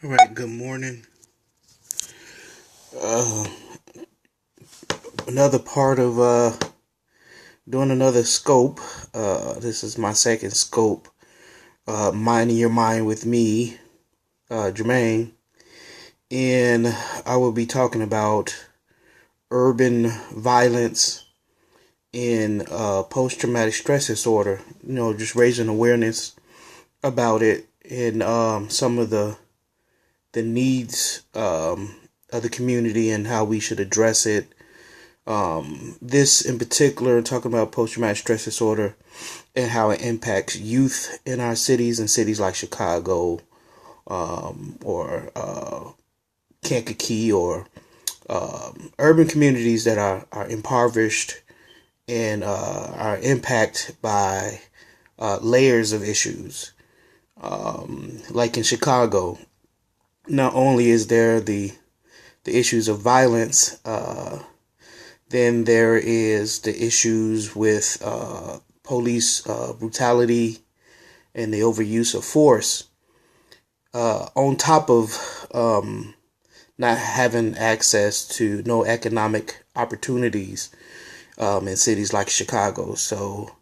All right, good morning. Uh, Another part of doing another scope. This is my second scope. Minding your mind with me, Jermaine, and I will be talking about urban violence and post-traumatic stress disorder. Just raising awareness about it and some of the needs of the community and how we should address it. This in particular, talking about post-traumatic stress disorder and how it impacts youth in our cities and cities like Chicago, or Kankakee, or urban communities that are impoverished and are impacted by layers of issues. Like in Chicago, not only is there the issues of violence, then there is the issues with police brutality and the overuse of force, on top of not having access to no economic opportunities in cities like Chicago. So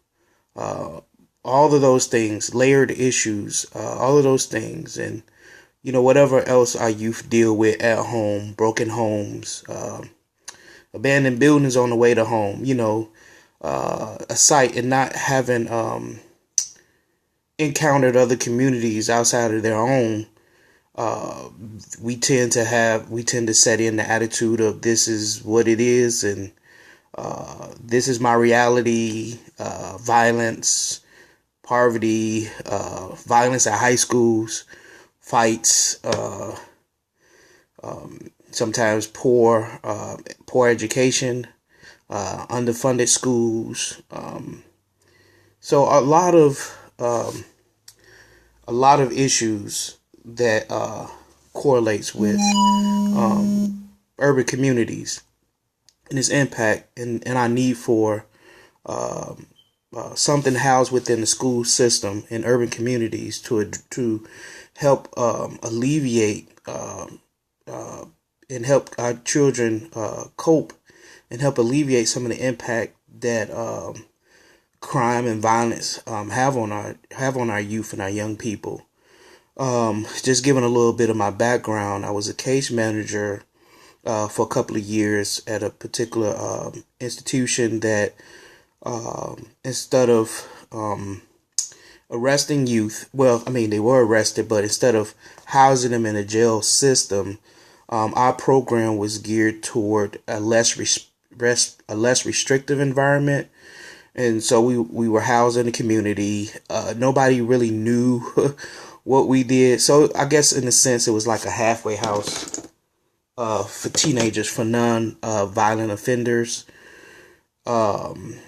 all of those things, layered issues, all of those things, and whatever else our youth deal with at home, broken homes, abandoned buildings on the way to home, a site, and not having encountered other communities outside of their own. We tend to set in the attitude of this is what it is, and this is my reality. Violence, poverty, violence at high schools, fights, sometimes poor education, underfunded schools. So a lot of issues that correlates with urban communities and its impact, and our need for something housed within the school system in urban communities to help alleviate and help our children cope and help alleviate some of the impact that crime and violence have on our youth and our young people. Just giving a little bit of my background, I was a case manager for a couple of years at a particular institution that, instead of arresting youth, well, I mean, they were arrested, but instead of housing them in a jail system, our program was geared toward a less restrictive environment. And so we were housed in the community. Nobody really knew what we did. So I guess in a sense it was like a halfway house for teenagers, for non-violent offenders. And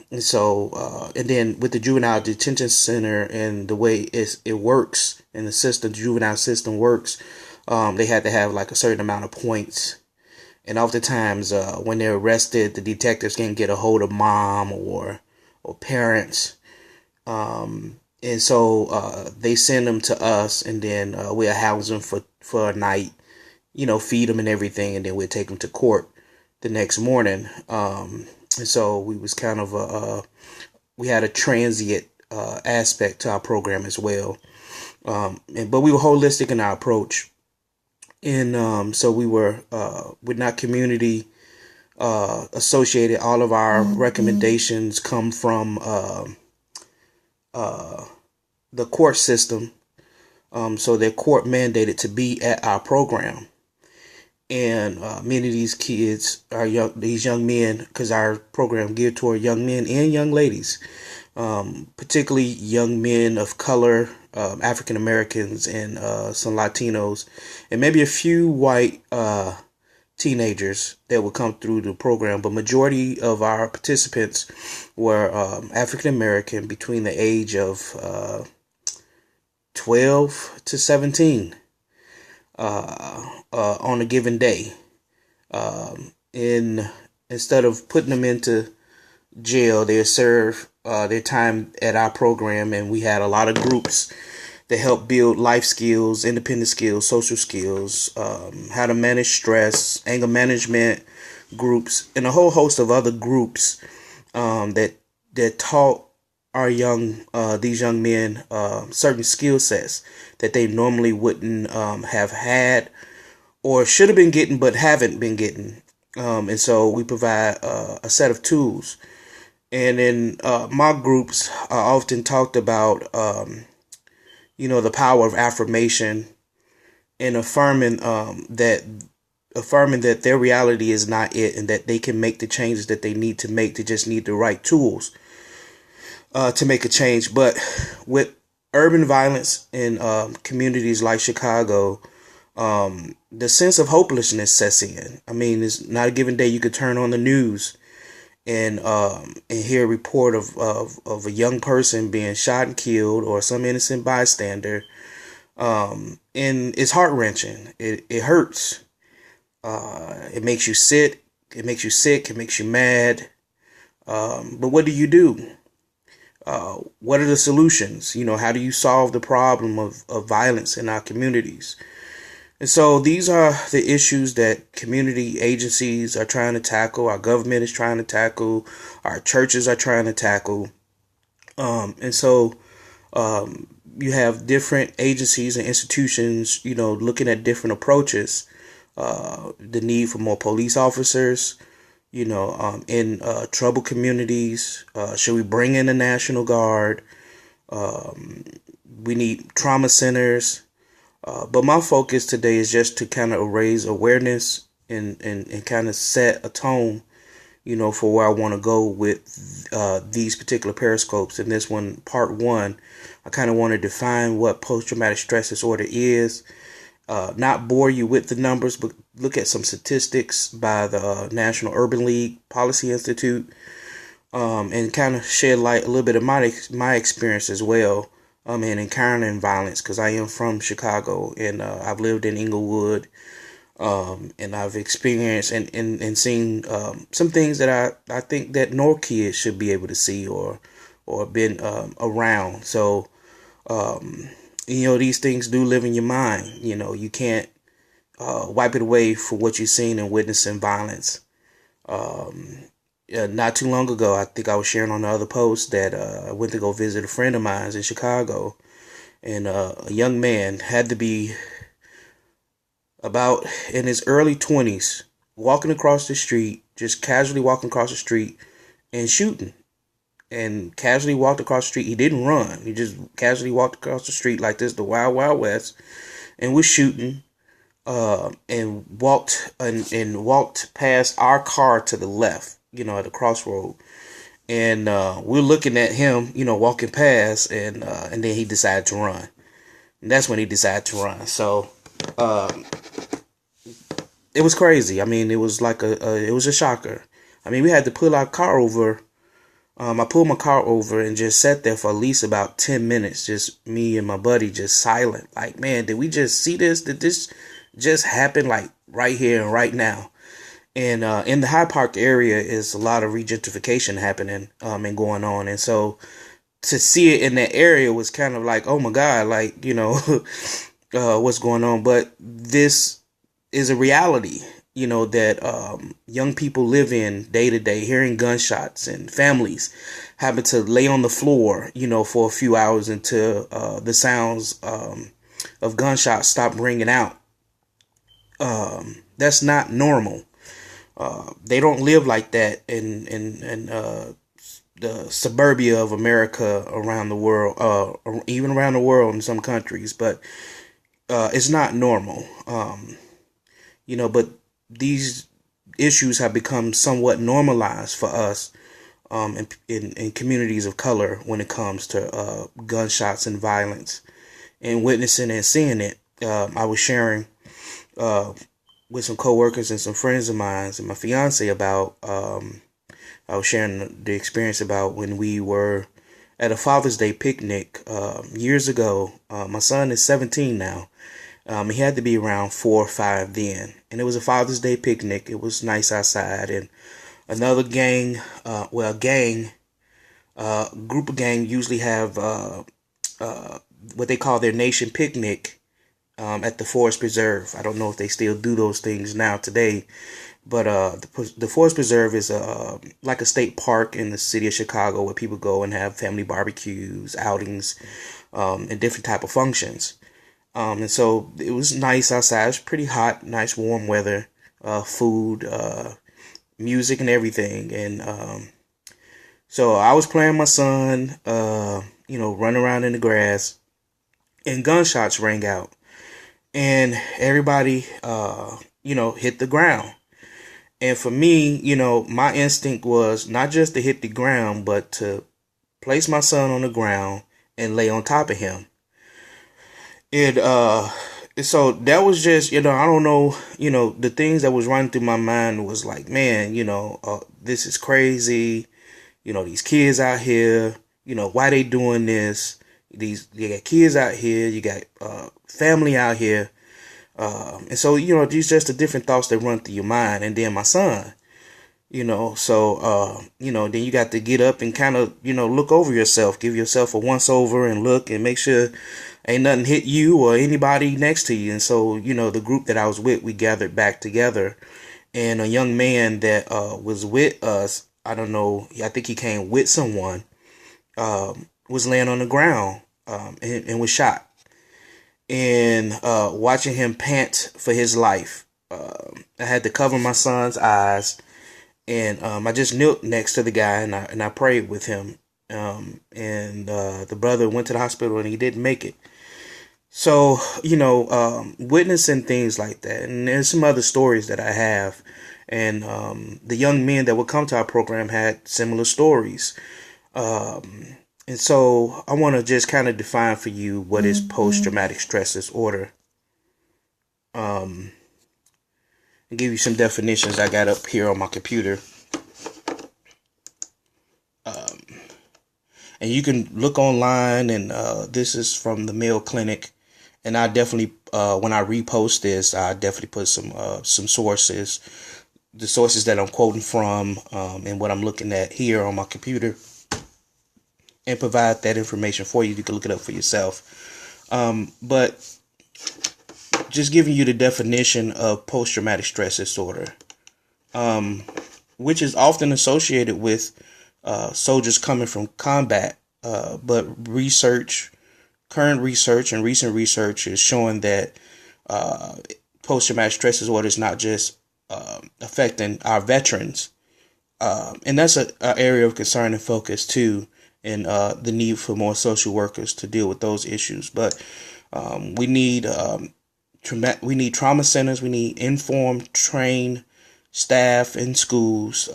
then with the juvenile detention center and the way it works, and the system, the juvenile system works, they had to have like a certain amount of points. And oftentimes, when they're arrested, the detectives can get a hold of mom or parents. And so they send them to us, and then we'll house them for a night, feed them and everything, and then we'll take them to court the next morning. And so we was kind of we had a transient aspect to our program as well. But we were holistic in our approach. And so we were not community associated. All of our recommendations come from the court system. So they're court mandated to be at our program. And many of these kids are these young men, because our program geared toward young men and young ladies, particularly young men of color, African Americans, and some Latinos, and maybe a few white teenagers that would come through the program. But majority of our participants were African American, between the age of 12 to 17. On a given day. Instead of putting them into jail, they serve their time at our program, and we had a lot of groups that help build life skills, independent skills, social skills, how to manage stress, anger management groups, and a whole host of other groups that taught our these young men certain skill sets that they normally wouldn't have had or should have been getting but haven't been getting. And so we provide a set of tools. And in my groups, I often talked about, the power of affirmation and affirming that their reality is not it, and that they can make the changes that they need to make. They just need the right tools to make a change. But with urban violence in communities like Chicago, the sense of hopelessness sets in. I mean, it's not a given day you could turn on the news and hear a report of a young person being shot and killed, or some innocent bystander. And it's heart-wrenching. It hurts. It makes you sick. It makes you sick. It makes you mad. But what do? What are the solutions? How do you solve the problem of violence in our communities? And so these are the issues that community agencies are trying to tackle, our government is trying to tackle, our churches are trying to tackle. And so you have different agencies and institutions, looking at different approaches. The need for more police officers, in troubled communities. Should we bring in the National Guard? We need trauma centers. But my focus today is just to kind of raise awareness and kind of set a tone, for where I want to go with these particular periscopes. And this one, part 1, I kind of want to define what post-traumatic stress disorder is. Not bore you with the numbers, but look at some statistics by the National Urban League Policy Institute, and kind of shed light a little bit of my experience as well. And encountering violence, because I am from Chicago, and I've lived in Inglewood, and I've experienced and seen some things that I think that no kids should be able to see or been around. So these things do live in your mind. You can't wipe it away for what you've seen and witnessing violence. Not too long ago, I think I was sharing on the other post that I went to go visit a friend of mine in Chicago, and a young man had to be about in his early 20s, walking across the street, just casually walking across the street and shooting. And casually walked across the street. He didn't run. He just casually walked across the street like this, the Wild Wild West, and was shooting. And walked past our car to the left, at the crossroad. And we're looking at him, walking past, and then he decided to run. And that's when he decided to run. So it was crazy. I mean, it was like it was a shocker. I mean, we had to pull our car over. I pulled my car over and just sat there for at least about 10 minutes, just me and my buddy, just silent. Like, man, did we just see this? Did this just happen, like right here and right now? And in the Hyde Park area is a lot of regentrification happening and going on. And so to see it in that area was kind of like, oh my God, like, what's going on? But this is a reality, that young people live in day to day, hearing gunshots, and families having to lay on the floor, for a few hours until the sounds of gunshots stop ringing out. That's not normal. They don't live like that in the suburbia of America, around the world, even around the world in some countries, but it's not normal. But these issues have become somewhat normalized for us in communities of color when it comes to gunshots and violence, and witnessing and seeing it. I was sharing with some coworkers and some friends of mine and my fiance about, I was sharing the experience about when we were at a Father's Day picnic years ago. My son is 17 now. He had to be around 4 or 5 then. And it was a Father's Day picnic. It was nice outside. And another gang, group of gang usually have what they call their nation picnic at the Forest Preserve. I don't know if they still do those things now today, but the Forest Preserve is like a state park in the city of Chicago where people go and have family barbecues, outings, and different type of functions. And so it was nice outside. It was pretty hot, nice warm weather, food, music, and everything. And so I was playing my son, running around in the grass, and gunshots rang out, and everybody, hit the ground. And for me, my instinct was not just to hit the ground, but to place my son on the ground and lay on top of him. And so that was just, I don't know, the things that was running through my mind was like, man, this is crazy. These kids out here, why they doing this? You got kids out here, you got family out here. And so, these just the different thoughts that run through your mind. And then my son, so, then you got to get up and kind of, look over yourself, give yourself a once over and look and make sure ain't nothing hit you or anybody next to you. And so, the group that I was with, we gathered back together, and a young man that was with us, I don't know, I think he came with someone, was laying on the ground and was shot. And watching him pant for his life, I had to cover my son's eyes, and I just knelt next to the guy and I prayed with him. And the brother went to the hospital and he didn't make it. So, witnessing things like that, and there's some other stories that I have, and the young men that would come to our program had similar stories. And so I want to just kind of define for you what is post-traumatic stress disorder. And give you some definitions I got up here on my computer. And you can look online, and this is from the Mayo Clinic. And I definitely, when I repost this, I definitely put some sources, the sources that I'm quoting from, and what I'm looking at here on my computer, and provide that information for you. You can look it up for yourself. But just giving you the definition of post-traumatic stress disorder, which is often associated with soldiers coming from combat. But current research and recent research is showing that post-traumatic stress disorder is not just affecting our veterans. And that's an area of concern and focus too, and the need for more social workers to deal with those issues. But we need trauma centers. We need informed, trained staff in schools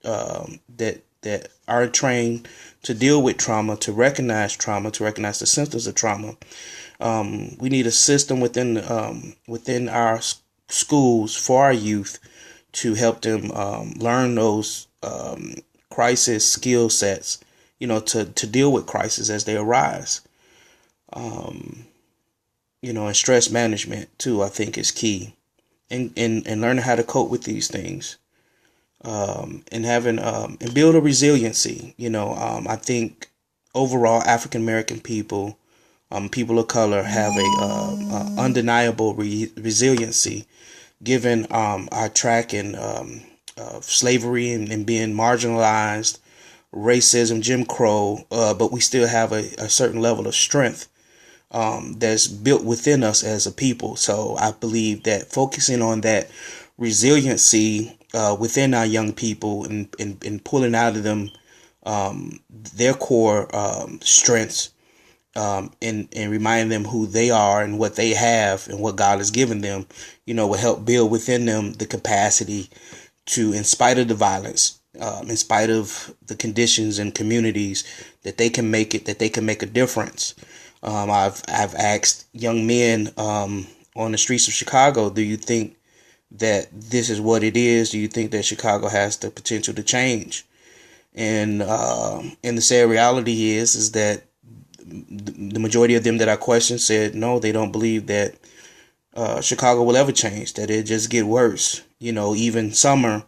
that are trained to deal with trauma, to recognize the symptoms of trauma. We need a system within our schools for our youth to help them learn those crisis skill sets, to deal with crises as they arise. And stress management too, I think, is key, and learning how to cope with these things. And having and build a resiliency. I think overall African American people, people of color, have a undeniable resiliency, given our track in slavery and being marginalized, racism, Jim Crow, but we still have a certain level of strength that's built within us as a people. So I believe that focusing on that resiliency within our young people and pulling out of them their core strengths, and reminding them who they are and what they have and what God has given them, will help build within them the capacity to, in spite of the violence, in spite of the conditions and communities, that they can make it, that they can make a difference. I've asked young men on the streets of Chicago, do you think that this is what it is? Do you think that Chicago has the potential to change? And the sad reality is that the majority of them that I questioned said no, they don't believe that Chicago will ever change, that it just get worse. Even summer,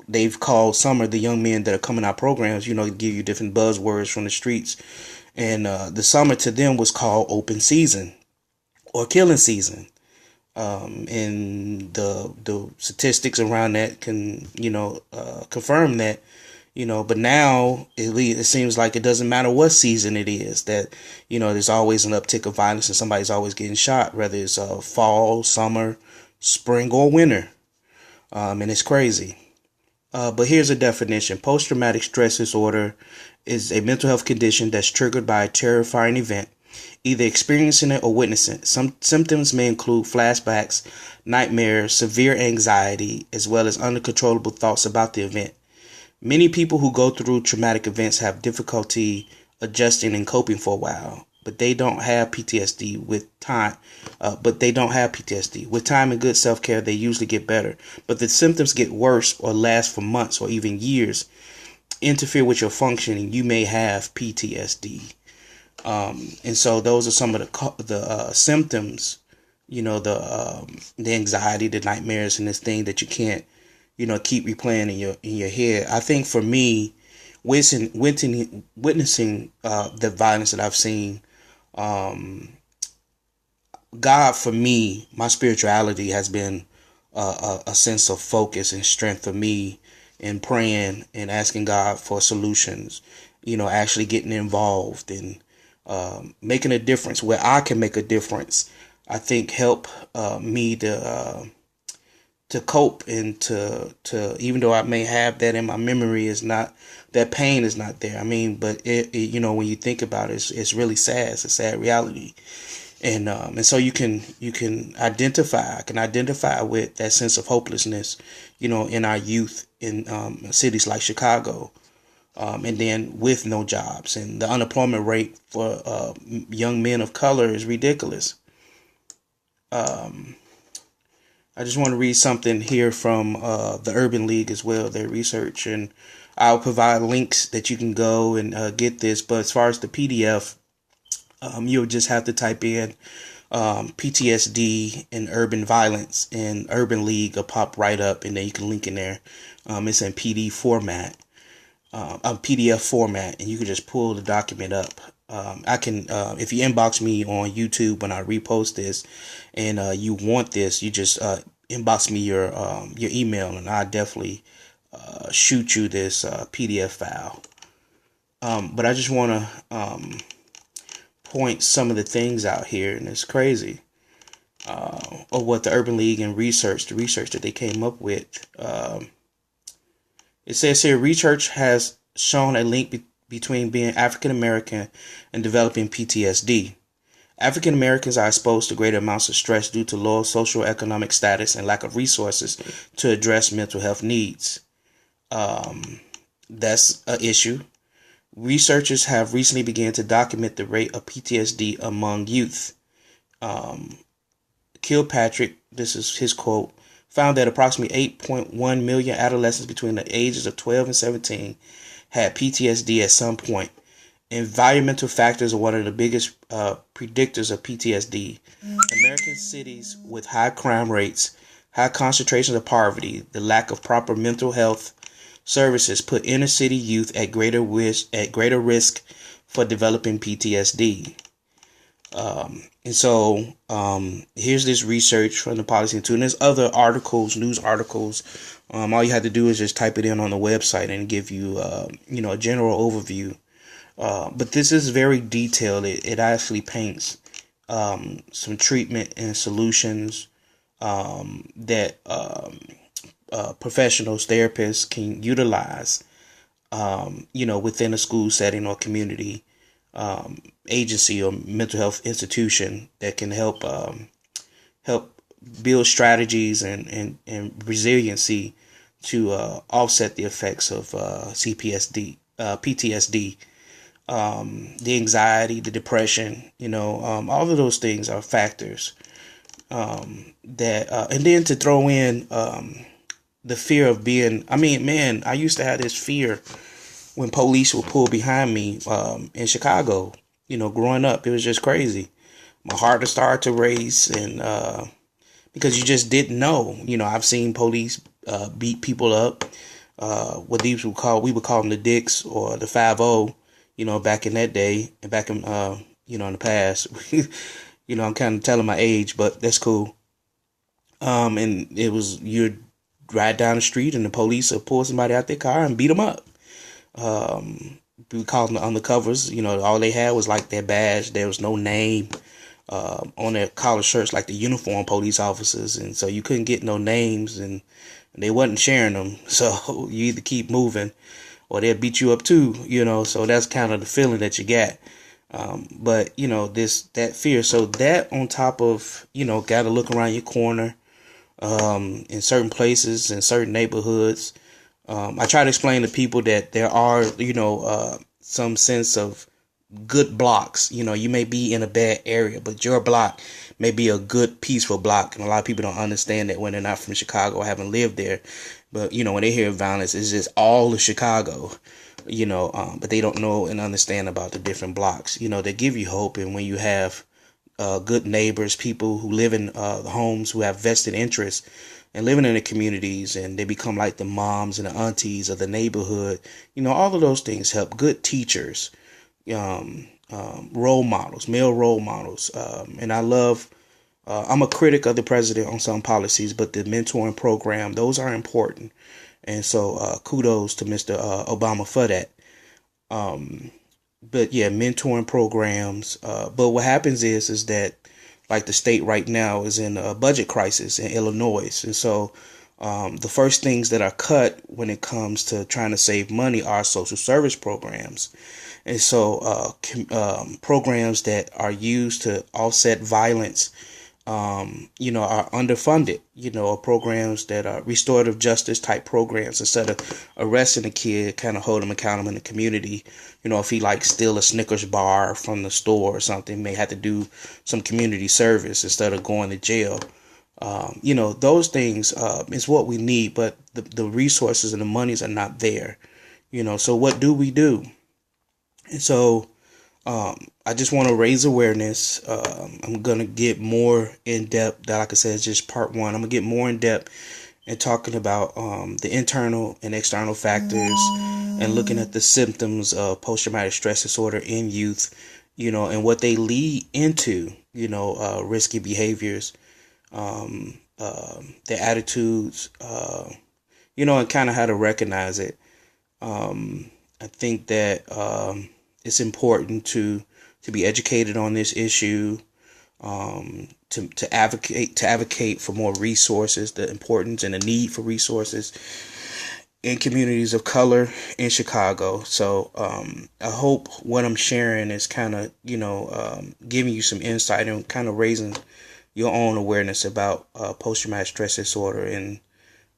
they've called summer, the young men that are coming out programs, give you different buzzwords from the streets. And the summer to them was called open season or killing season. And the statistics around that can, confirm that, but now it seems like it doesn't matter what season it is, that, there's always an uptick of violence and somebody's always getting shot, whether it's fall, summer, spring, or winter. And it's crazy. But here's a definition. Post-traumatic stress disorder is a mental health condition that's triggered by a terrifying event, either experiencing it or witnessing it. Some symptoms may include flashbacks, nightmares, severe anxiety, as well as uncontrollable thoughts about the event. Many people who go through traumatic events have difficulty adjusting and coping for a while, but they don't have PTSD with time. With time and good self-care, they usually get better. But the symptoms get worse or last for months or even years, interfere with your functioning. You may have PTSD. And so those are some of the symptoms, the anxiety, the nightmares, and this thing that you can't, keep replaying in your head. I think for me, witnessing the violence that I've seen, God, for me, my spirituality has been a sense of focus and strength for me in praying and asking God for solutions, actually getting involved and making a difference where I can make a difference. I think help me to cope and to even though I may have that in my memory, is not, that pain is not there. I mean, but it when you think about it, it's really sad. It's a sad reality. And so you can identify. I can identify with that sense of hopelessness, in our youth in cities like Chicago, and then with no jobs, and the unemployment rate for young men of color is ridiculous. I just want to read something here from the Urban League as well, their research, and I'll provide links that you can go and get this. But as far as the PDF, you'll just have to type in PTSD and urban violence, and Urban League will pop right up, and then you can link in there. It's in PDF format, and you can just pull the document up. I can, if you inbox me on YouTube when I repost this, and you want this, you just inbox me your email, and I definitely shoot you this PDF file. But I just want to point some of the things out here, and it's crazy, of what the Urban League and the research that they came up with. It says here, research has shown a link between being African American and developing PTSD. African Americans are exposed to greater amounts of stress due to low socioeconomic status and lack of resources to address mental health needs. That's an issue. Researchers have recently begun to document the rate of PTSD among youth. Kilpatrick, this is his quote, found that approximately 8.1 million adolescents between the ages of 12 and 17 had PTSD at some point. Environmental factors are one of the biggest predictors of PTSD. American cities with high crime rates, high concentrations of poverty, the lack of proper mental health services put inner city youth at greater risk for developing PTSD. And so here's this research from the Policy Institute, and there's other articles, news articles. All you have to do is just type it in on the website and give you a general overview. But this is very detailed. It actually paints some treatment and solutions that professionals, therapists can utilize, within a school setting or community agency or mental health institution that can help build strategies and resiliency to offset the effects of PTSD. The anxiety, the depression, all of those things are factors that, and then to throw in the fear of being, I used to have this fear when police would pull behind me in Chicago, growing up. It was just crazy. My heart started to race, and because you just didn't know. I've seen police beat people up, what we would call them the dicks or the 5-0. back in that day and back in, in the past. I'm kind of telling my age, but that's cool. And it was, you'd ride down the street and the police would pull somebody out their car and beat them up. We called them the undercovers. All they had was like their badge. There was no name on their collar shirts, like the uniform police officers, and so you couldn't get no names, and they wasn't sharing them. So you either keep moving, or they'll beat you up too. So that's kind of the feeling that you get. But that fear. So that on top of got to look around your corner, in certain places, in certain neighborhoods. I try to explain to people that there are, some sense of good blocks. You may be in a bad area, but your block may be a good, peaceful block. And a lot of people don't understand that when they're not from Chicago or haven't lived there. But, when they hear violence, it's just all of Chicago, but they don't know and understand about the different blocks. They give you hope. And when you have good neighbors, people who live in homes who have vested interests and living in the communities, and they become like the moms and the aunties of the neighborhood. All of those things help. Good teachers, role models, male role models. And I love, I'm a critic of the president on some policies, but the mentoring program, those are important. And so kudos to Mr. Obama for that. But yeah, mentoring programs. But what happens is that, like, the state right now is in a budget crisis in Illinois. And so the first things that are cut when it comes to trying to save money are social service programs. And so programs that are used to offset violence, are underfunded, programs that are restorative justice type programs. Instead of arresting a kid, kind of hold him accountable in the community. If he steal a Snickers bar from the store or something, may have to do some community service instead of going to jail. Those things is what we need, but the resources and the monies are not there. So what do we do? And so I just want to raise awareness. I'm going to get more in depth. Like I said, it's just part one. I'm going to get more in depth and talking about the internal and external factors and looking at the symptoms of post-traumatic stress disorder in youth, and what they lead into, risky behaviors, their attitudes, and kind of how to recognize it. I think that it's important to be educated on this issue, to advocate for more resources, the importance and the need for resources in communities of color in Chicago. So I hope what I'm sharing is kind of, giving you some insight and kind of raising your own awareness about post-traumatic stress disorder and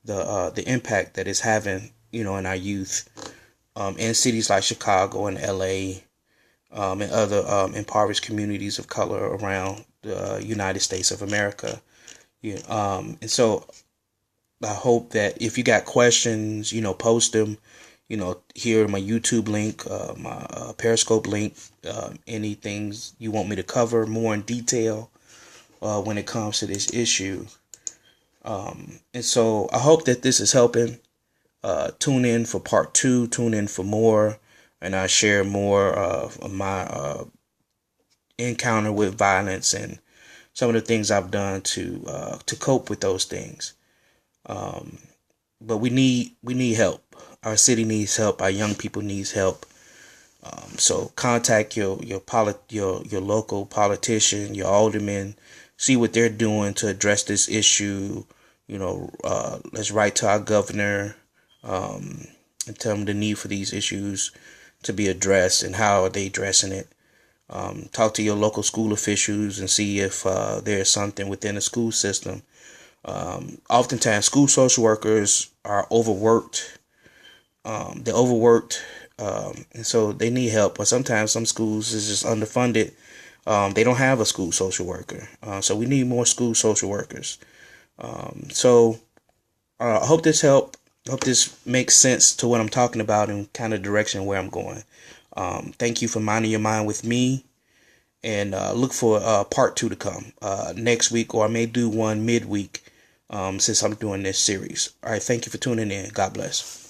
the impact that it's having, in our youth, in cities like Chicago and LA, and other impoverished communities of color around the United States of America. And so I hope that if you got questions, post them, here my YouTube link, my Periscope link, any things you want me to cover more in detail when it comes to this issue. And so I hope that this is helping. Tune in for part 2, tune in for more, and I share more of my encounter with violence and some of the things I've done to cope with those things. But we need help. Our city needs help. Our young people needs help. So contact your local politician, your alderman, see what they're doing to address this issue. Let's write to our governor, and tell them the need for these issues to be addressed and how are they addressing it. Talk to your local school officials and see if there's something within the school system. Oftentimes school social workers are overworked. They're overworked, and so they need help. But sometimes some schools is just underfunded. They don't have a school social worker. So we need more school social workers. So I hope this helped. Hope this makes sense to what I'm talking about and kind of direction where I'm going. Thank you for minding your mind with me, and look for part 2 to come next week, or I may do one midweek since I'm doing this series. All right, thank you for tuning in. God bless.